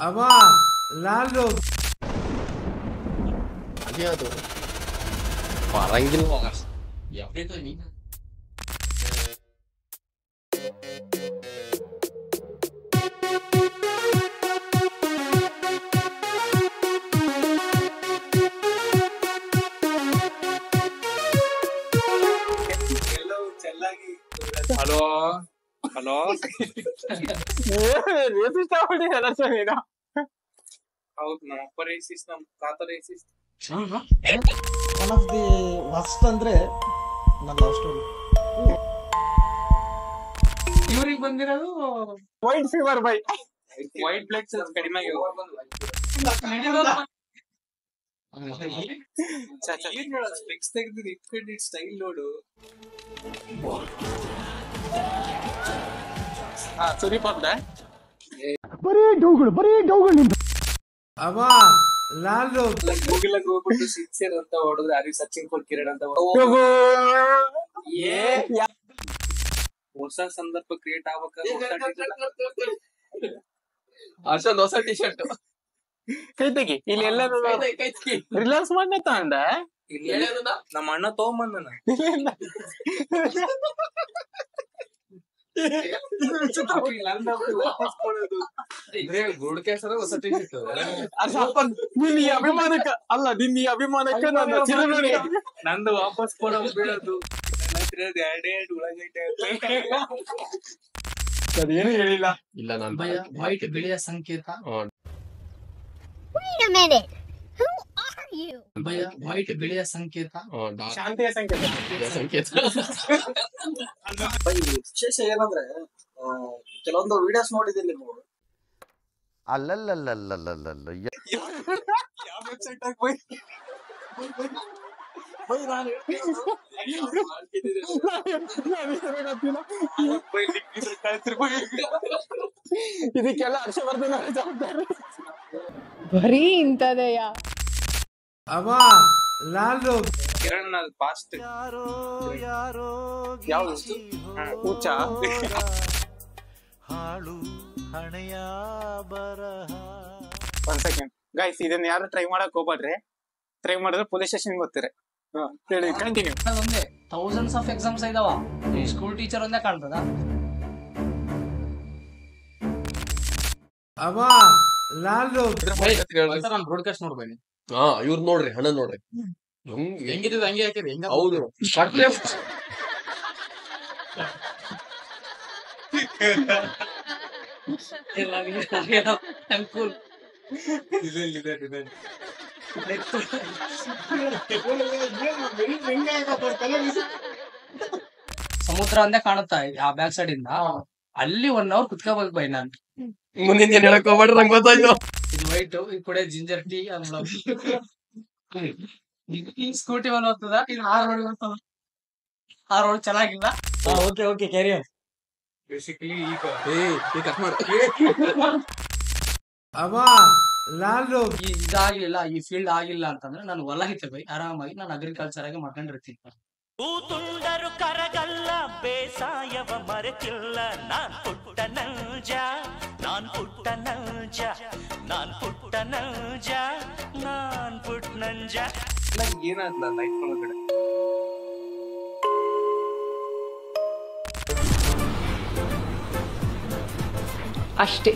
अबा लाल लोग Dia tuh parangin logas. Ya itu ini. Hello hello ಹೌದು ಅಪ್ಪ ರೇಸಿಸ್ ನಮ್ ತಾತ ರೇಸಿಸ್ ಒನ್ ಆಫ್ ದಿ ವರ್ಸ್ಟ್ ಅಂದ್ರೆ ನನ್ನ ಲವ್ ಸ್ಟೋರಿ. ಇವ್ರಿಗೆ ಬಂದಿರೋದು white fever by white blood cells ಕಡಿಮೆ ಸ್ಪೆಕ್ಸ್ ತೆಗೆದು ಇಟ್ಕೊಂಡಿದ್ ಸ್ಟೈಲ್ ನೋಡು. ಸುದೀಪ್ ಅಂತ ಬರೀ ಡೌಗಳು ನಿಂತು. अबा लाल लोग ಗೂಗಲ್ ಹೋಗ್ಬಿಟ್ಟು ಸಿನ್ಸಿಯರ್ ಅಂತ ಹೊಡೆದ್ರೆ ಅರಿ ಸರ್ಚಿಂಗ್ ಫಾರ್ ಕಿರಣ್ ಅಂತ ಹೊಸ ಸಂದರ್ಭ ಕ್ರಿಯೇಟ್ ಆಗ್ಬೇಕಾದ್ರೆ Arshad ಹೊಸ ಟಿ ಶರ್ಟ್ ಕೈ ತೆಗಿ ಇಲ್ಲಿ ಎಲ್ಲ ರಿಲ್ಯಾಕ್ಸ್ ಮಾಡ್ನೆ ತಗೊಂಡ ನಮ್ಮ ಅಣ್ಣ ತಗೊಂಬಂದನ ಗುಡ್ ಕೇಸರ ಹೊಸ ಟಿ ಶರ್ಟ್. ನಿನ್ನ ಈ ಅಭಿಮಾನಕ್ಕ ಅಲ್ಲ, ನಿನ್ನ ಈ ಅಭಿಮಾನಕ್ಕ ನನ್ನ ಚಿರಋಣಿ. ನಂದು ವಾಪಸ್ ಕೊಡೋ ಬೀಳೋದು ಎರಡೇ ಉಳ್ಳಾಗಡ್ಡೆ ಅದೇನು ಹೇಳಿಲ್ಲ. ಇಲ್ಲ ನಾನು ವೈಟ್ ಬಿಳಿಯ ಸಂಕೇತ. Wait a minute. Who are you? White ಬಿಳಿಯ ಸಂಕೇತ. ಶಾಂತಿಯ ಸಂಕೇತ. ಸಂಕೇತ. ವಿಶೇಷ ಏನಂದ್ರೆ ಕೆಲವೊಂದು ವಿಡಿಯೋಸ್ ನೋಡಿದ್ದೀನಿ ನೀವು. ಅಲ್ಲಲ್ಲಲ್ಲಲ್ಲಲ್ಲಲ್ಲ ಯಾವ ವೆಬ್ಸೈಟ್ ಆಗಿ ಬೈ ನಾನು ಇದಕ್ಕೆಲ್ಲ ಹರ್ಷವರ್ಧನ್ ಜವಾಬ್ದಾರಿ. ಬರೀ ಇಂಥದೆಯಾ? अबा लाल लोग ಕಿರಣ್ ಪಾಸ್ಟ್ ಯಾವ್ದು ಹುಚ್ಚ? ಒಂದ್ ಸೆಕೆಂಡ್ ಗೈಸ್, ಇದನ್ನ ಯಾರು ಟ್ರೈ ಮಾಡಕ್ ಹೋಗ್ಬೇಡ್ರಿ. ಟ್ರೈ ಮಾಡಿದ್ರೆ ಪೊಲೀಸ್ ಸ್ಟೇಷನ್ ಗೊತ್ತಿರ. ಹೇಳಿ, ಕಂಟಿನ್ಯೂ. ಒಂದೇ ಥೌಸಂಡ್ಸ್ ಆಫ್ ಎಕ್ಸಾಮ್ಸ್ ಇದಾವ, ಈ ಸ್ಕೂಲ್ ಟೀಚರ್ ಒಂದೇ ಕಾಣ್ತದ. अबा लाल लोग ನಾನು ಬ್ರಾಡ್ಕಾಸ್ಟ್ ನೋಡ್ಬೇಡಿ. ಹಾ ಇವ್ರು ನೋಡ್ರಿ, ಹಣ ನೋಡ್ರಿ ಹೆಂಗಿದ್ದು ಹಂಗೆ ಹಾಕಿರಿ. ಹೆಂಗ ಹೌದು ಅನುಕೂಲ್. ಸಮುದ್ರ ಒಂದೇ ಕಾಣುತ್ತಾ ಆ ಬ್ಯಾಕ್ ಸೈಡ್ ಇಂದ. ಅಲ್ಲಿ 1 hour ಕುತ್ಕೋಬೇಕು ಬೈ ನಾನು. ಮುಂದಿನ ಏನ್ ಹೇಳಕ್ ಹೋಗ್ಬೇಡ್ರಿ, ನಂಗೆ ಗೊತ್ತಾಯ್ತು. ಇದು ವೈಟ್, ಈ ಕಡೆ ಜಿಂಜರ್ ಟೀ. ಈ ಸ್ಕೂಟಿ ಮೇಲೆ ಹೋಗ್ತದ, ಇದು ಆ ರೋಡ್ ಹೋಗ್ತದ. ಆ ರೋಡ್ ಚೆನ್ನಾಗಿಲ್ಲ. Okay okay, carry on. Basically ಈಗ ಕಟ್ ಮಾಡ. अबा लाल लोग ಇದಾಗ್ಲಿಲ್ಲ, ಈ ಫೀಲ್ಡ್ ಆಗಿಲ್ಲ ಅಂತಂದ್ರೆ ನಾನು ಹೊಲ ಹಿತ್ತೆ ಬೈ, ಆರಾಮಾಗಿ ನಾನು ಅಗ್ರಿಕಲ್ಚರ್ ಆಗಿ ಮಾಡ್ಕೊಂಡಿರ್ತೀನಿ. ಕೂತುಂಡರು ಕರಗಲ್ಲ, ಬೇಸಾಯವ ಮರೆತಿಲ್ಲ. ನಾನ್ ಪುಟ್ಟ ನೌಜ, ನಾನ್ ಪುಟ್ಟ ನೌಜ, ನಾನ್ ಪುಟ್ಟ ನೌಜ, ನಾನ್ ಪುಟ್ಟ ನಂಜ. ಏನಾದ್ಲ ಲೈಫ್ ಒಳಗಡೆ ಅಷ್ಟೇ.